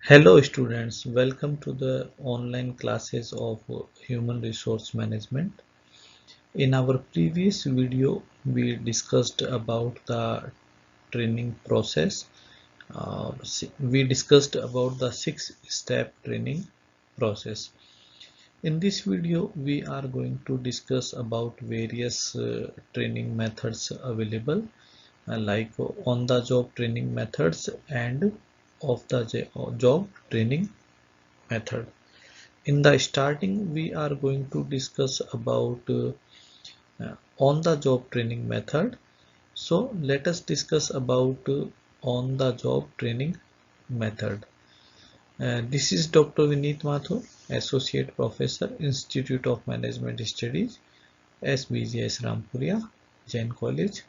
Hello students, welcome to the online classes of Human Resource Management. In our previous video, we discussed about the training process. We discussed about the 6-step training process. In this video, we are going to discuss about various training methods available, like on-the-job training methods and off-the-job training method. In the starting, we are going to discuss about on-the-job training method. So let us discuss about on-the-job training method. This is Dr. Vineet Mathur, Associate Professor, Institute of Management Studies, SBJS Rampuria, Jain College,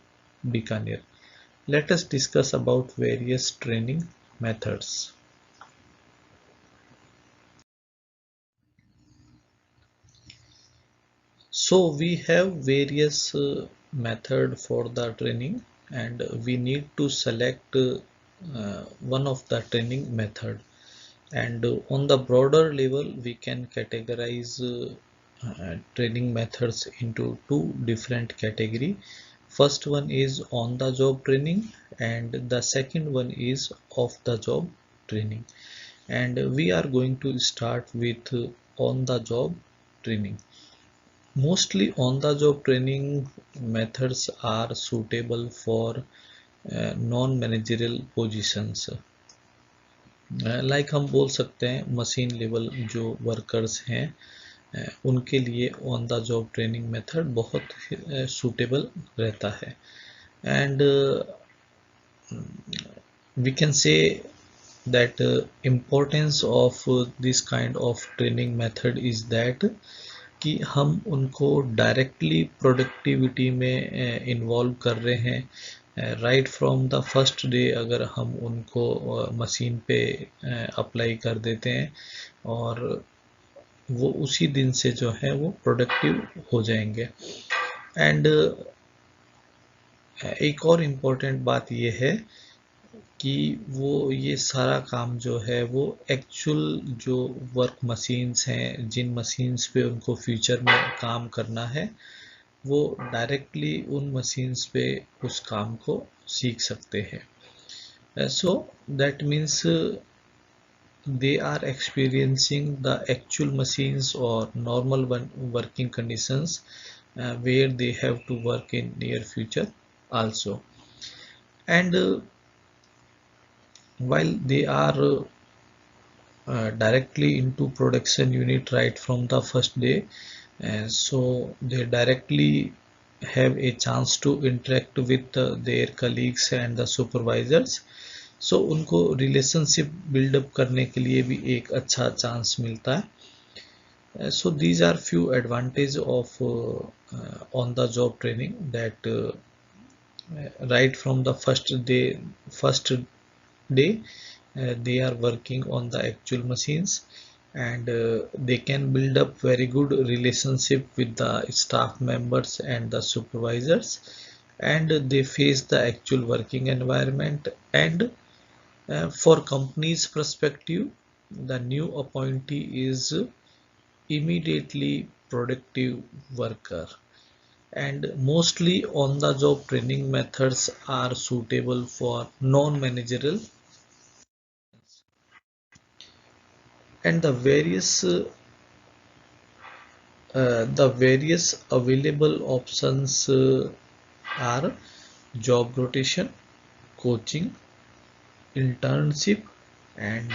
Bikaner. Let us discuss about various training methods. So we have various method for the training, and we need to select one of the training method, and on the broader level we can categorize training methods into two different category. First one is on the job training and the second one is off the job training, and we are going to start with on the job training. Mostly on-the-job training methods are suitable for non-managerial positions. Like हम बोल सकते हैं machine level जो workers हैं उनके लिए on the job training method बहुत suitable रहता है. And we can say that importance of this kind of training method is that कि हम उनको डायरेक्टली प्रोडक्टिविटी में इन्वॉल्व कर रहे हैं right from the first day. अगर हम उनको मशीन पे अप्लाई कर देते हैं और वो उसी दिन से जो है वो प्रोडक्टिव हो जाएंगे. एंड एक और इम्पोर्टेंट बात ये है कि वो ये सारा काम जो है वो एक्चुअल जो वर्क मशीन्स हैं, जिन मशीन्स पे उनको फ्यूचर में काम करना है, वो डायरेक्टली उन मशीन्स पे उस काम को सीख सकते हैं. So that means they are experiencing the actual machines or normal working conditions where they have to work in near future also. And while they are directly into production unit right from the first day, so they directly have a chance to interact with their colleagues and the supervisors. So उनको relationship buildup करने के लिए भी एक अच्छा chance मिलता है. So these are few advantages of on the job training, that right from the first day they are working on the actual machines, and they can build up very good relationship with the staff members and the supervisors, and they face the actual working environment. And for company's perspective, the new appointee is immediately productive worker. And mostly on the job training methods are suitable for non-managerial, and the various available options are job rotation, coaching, internship, and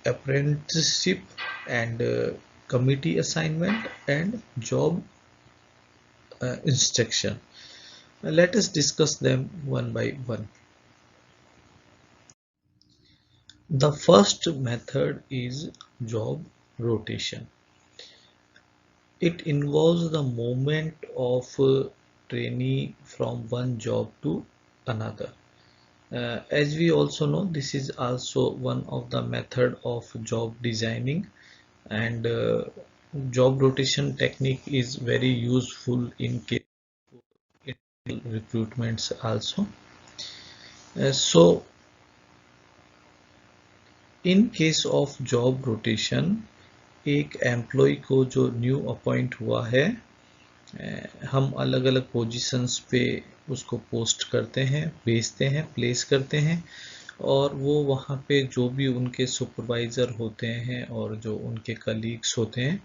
apprenticeship, and committee assignment, and job instruction. Let us discuss them one by one. The first method is job rotation. It involves the movement of a trainee from one job to another. As we also know, this is also one of the method of job designing, and job rotation technique is very useful in case recruitments also. So in case of job rotation, एक employ को जो new appoint हुआ है, हम अलग अलग positions पे उसको पोस्ट करते हैं, भेजते हैं, प्लेस करते हैं, और वो वहाँ पे जो भी उनके सुपरवाइज़र होते हैं और जो उनके कलीग्स होते हैं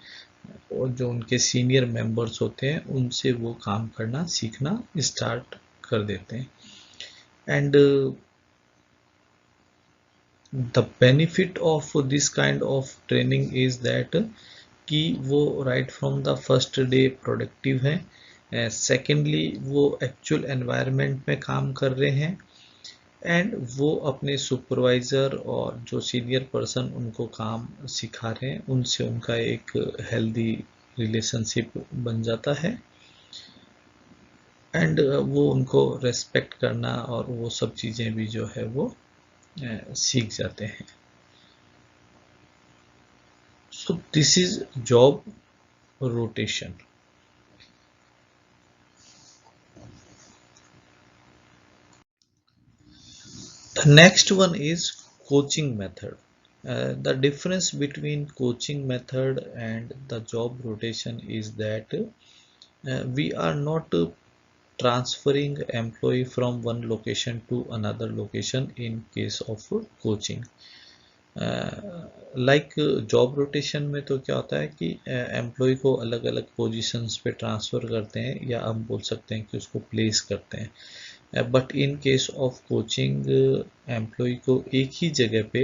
और जो उनके सीनियर मेंबर्स होते हैं, उनसे वो काम करना सीखना स्टार्ट कर देते हैं। And the benefit of this kind of training is that कि वो right from the first day productive है, सेकेंडली वो एक्चुअल एनवायरनमेंट में काम कर रहे हैं, एंड वो अपने सुपरवाइज़र और जो सीनियर पर्सन उनको काम सिखा रहे हैं, उनसे उनका एक हेल्दी रिलेशनशिप बन जाता है, एंड वो उनको रेस्पेक्ट करना और वो सब चीज़ें भी जो है वो सीख जाते हैं। So this is job rotation. The next one is coaching method. The difference between coaching method and the job rotation is that we are not transferring employee from one location to another location in case of coaching. Like job rotation में तो क्या होता है कि employ को अलग अलग positions पे ट्रांसफ़र करते हैं, या हम बोल सकते हैं कि उसको प्लेस करते हैं। But in case of coaching, employ को एक ही जगह पे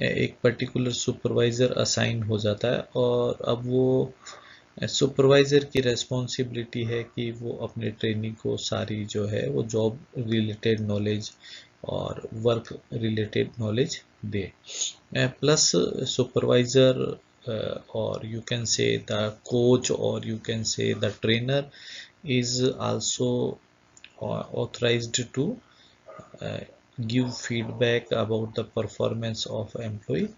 एक पर्टिकुलर सुपरवाइज़र असाइन हो जाता है, और अब वो सुपरवाइज़र की रेस्पॉन्सिबिलिटी है कि वो अपने ट्रेनिंग को सारी जो है वो जॉब रिलेटेड नॉलेज और work related knowledge they. Plus supervisor, or you can say the coach, or you can say the trainer is also authorized to uh, give feedback about the performance of employee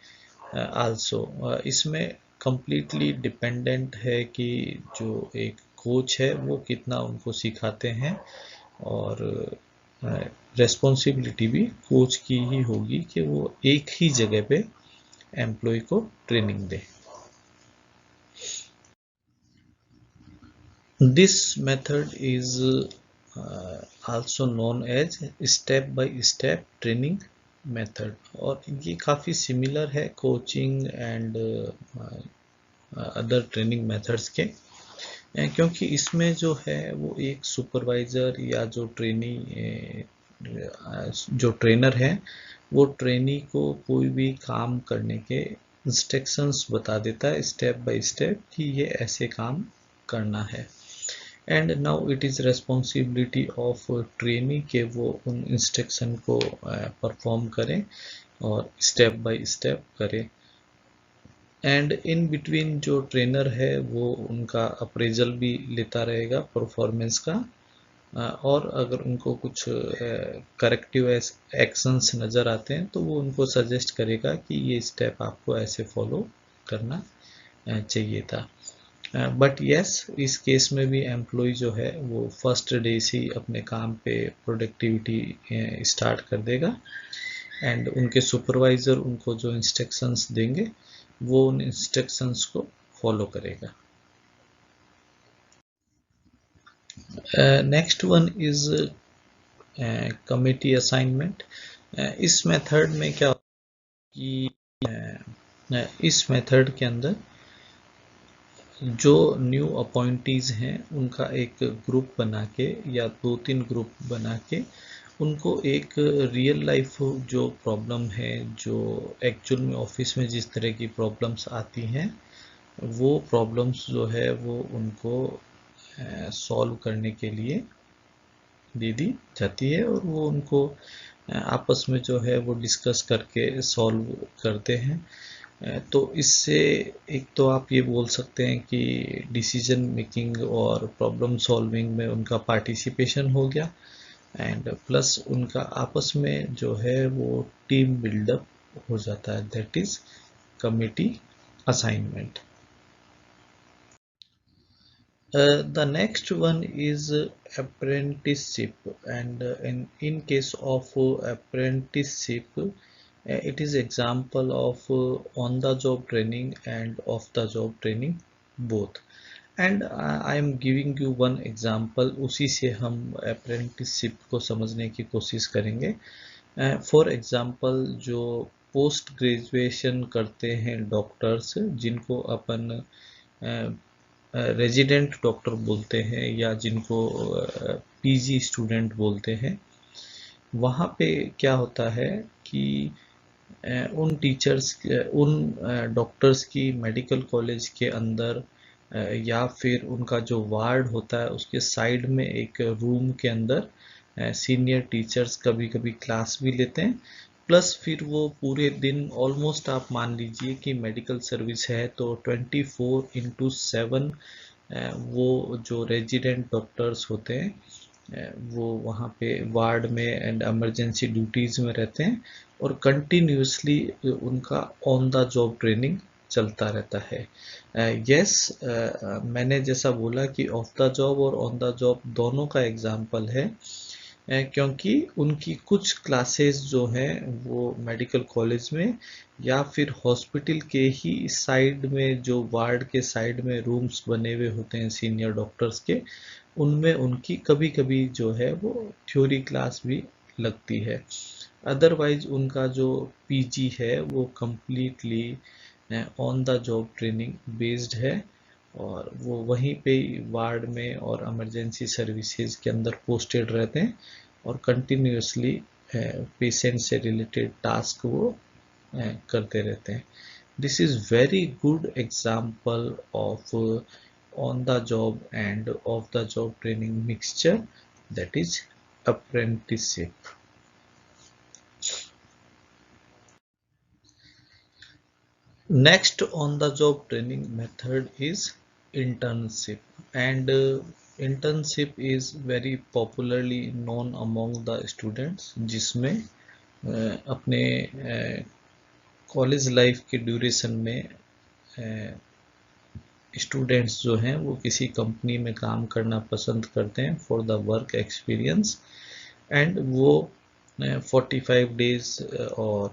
also। इसमें completely dependent है कि जो एक coach है वो कितना उनको सिखाते हैं, और रेस्पॉन्सिबिलिटी भी कोच की ही होगी कि वो एक ही जगह पे एम्प्लॉय को training they. This method is also known as step by step training method, और ये काफ़ी सिमिलर है coaching and other training methods के, क्योंकि इसमें जो है वो एक सुपरवाइज़र या जो ट्रेनर है वो ट्रेनी को कोई भी काम करने के इंस्ट्रक्शंस बता देता है स्टेप बाय स्टेप कि ये ऐसे काम करना है, and now it is responsibility of trainee के वो उन इंस्ट्रक्शन को परफॉर्म करें और स्टेप बाय स्टेप करें, एंड इन बिटवीन जो ट्रेनर है वो उनका अप्रेजल भी लेता रहेगा परफॉर्मेंस का, और अगर उनको कुछ करेक्टिव एक्शंस नज़र आते हैं तो वो उनको सजेस्ट करेगा कि ये स्टेप आपको ऐसे फॉलो करना चाहिए था। बट यस, इस केस में भी एम्प्लॉय जो है वो फर्स्ट डे से ही अपने काम पे प्रोडक्टिविटी स्टार्ट कर देगा, एंड उनके सुपरवाइज़र उनको जो इंस्ट्रक्शंस देंगे वो उन इंस्ट्रक्शंस को फॉलो करेगा। Next one is committee assignment. इस मेथड में क्या कि इस मेथड के अंदर जो न्यू अपॉइंटीज हैं उनका एक ग्रुप बना के या 2-3 ग्रुप बना के उनको एक रियल लाइफ जो प्रॉब्लम है, जो एक्चुअल में ऑफिस में जिस तरह की प्रॉब्लम्स आती हैं, वो प्रॉब्लम्स जो है वो उनको सॉल्व करने के लिए दे दी जाती है, और वो उनको आपस में जो है वो डिस्कस करके सॉल्व करते हैं। तो इससे एक तो आप ये बोल सकते हैं कि डिसीजन मेकिंग और प्रॉब्लम सॉल्विंग में उनका पार्टिसिपेशन हो गया, एंड प्लस उनका आपस में जो है वो टीम बिल्डअप हो जाता है, that is committee assignment. The next one is apprenticeship, and in case of apprenticeship, It is example of on the job training and off the job training both. And I am giving you one example, उसी से हम apprenticeship को समझने की कोशिश करेंगे। For example, जो post graduation करते हैं डॉक्टर्स, जिनको अपन रेजिडेंट डॉक्टर बोलते हैं या जिनको पीजी स्टूडेंट बोलते हैं, वहाँ पे क्या होता है कि उन टीचर्स, उन डॉक्टर्स की मेडिकल कॉलेज के अंदर या फिर उनका जो वार्ड होता है उसके साइड में एक रूम के अंदर सीनियर टीचर्स कभी कभी क्लास भी लेते हैं, प्लस फिर वो पूरे दिन, ऑलमोस्ट आप मान लीजिए कि मेडिकल सर्विस है तो 24/7 वो जो रेजिडेंट डॉक्टर्स होते हैं वो वहाँ पे वार्ड में एंड इमरजेंसी ड्यूटीज़ में रहते हैं और कंटिन्यूसली उनका ऑन द जॉब ट्रेनिंग चलता रहता है। यस, मैंने जैसा बोला कि ऑफ द जॉब और ऑन द जॉब दोनों का एग्जाम्पल है, क्योंकि उनकी कुछ क्लासेस जो हैं वो मेडिकल कॉलेज में या फिर हॉस्पिटल के ही साइड में, जो वार्ड के साइड में रूम्स बने हुए होते हैं सीनियर डॉक्टर्स के, उनमें उनकी कभी कभी जो है वो थ्योरी क्लास भी लगती है। अदरवाइज उनका जो पीजी है वो completely on the job training based है और वो वहीं पे वार्ड में और इमरजेंसी सर्विसेज के अंदर पोस्टेड रहते हैं और कंटिन्यूसली पेशेंट से रिलेटेड टास्क वो करते रहते हैं। This is very good example of on the job end of the job training mixture, that is apprenticeship. Next on the job training method is internship, and internship is very popularly known among the students, जिसमें अपने college life के duration में students जो हैं वो किसी company में काम करना पसंद करते हैं for the work experience, and वो 45 डेज और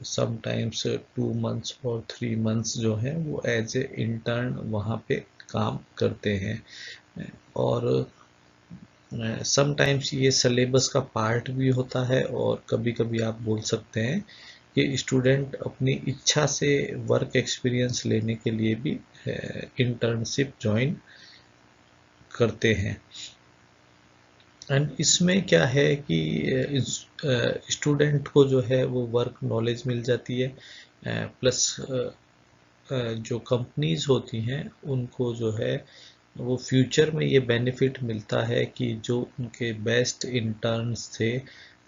समटाइम्स 2 मंथ्स और 3 मंथ्स जो हैं वो एज ए इंटर्न वहाँ पे काम करते हैं। और समटाइम्स ये सिलेबस का पार्ट भी होता है और कभी कभी आप बोल सकते हैं कि स्टूडेंट अपनी इच्छा से वर्क एक्सपीरियंस लेने के लिए भी इंटर्नशिप ज्वाइन करते हैं। एंड इसमें क्या है कि स्टूडेंट को जो है वो वर्क नॉलेज मिल जाती है, प्लस जो कंपनीज होती हैं उनको जो है वो फ्यूचर में ये बेनिफिट मिलता है कि जो उनके बेस्ट इंटर्न्स थे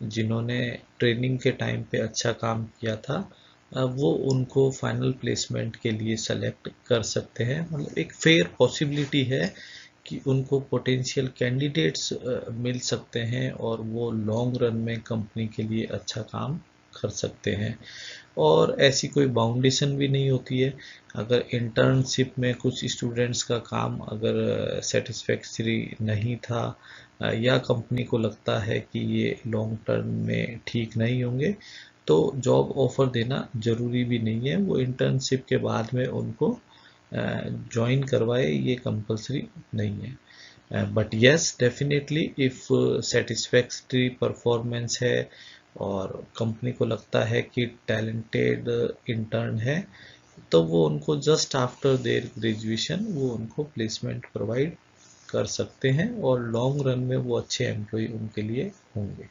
जिन्होंने ट्रेनिंग के टाइम पे अच्छा काम किया था, वो उनको फाइनल प्लेसमेंट के लिए सेलेक्ट कर सकते हैं। मतलब एक फेयर पॉसिबिलिटी है कि उनको पोटेंशियल कैंडिडेट्स मिल सकते हैं और वो लॉन्ग रन में कंपनी के लिए अच्छा काम कर सकते हैं। और ऐसी कोई बाउंडेशन भी नहीं होती है। अगर इंटर्नशिप में कुछ स्टूडेंट्स का काम अगर सेटिस्फैक्टरी नहीं था या कंपनी को लगता है कि ये लॉन्ग टर्म में ठीक नहीं होंगे, तो जॉब ऑफर देना ज़रूरी भी नहीं है। वो इंटर्नशिप के बाद में उनको ज्वाइन करवाए, ये कंपलसरी नहीं है। But yes, definitely if satisfactory performance है और कंपनी को लगता है कि टैलेंटेड इंटर्न है, तो वो उनको जस्ट आफ्टर देयर ग्रेजुएशन वो उनको प्लेसमेंट प्रोवाइड कर सकते हैं और लॉन्ग रन में वो अच्छे एम्प्लॉय उनके लिए होंगे।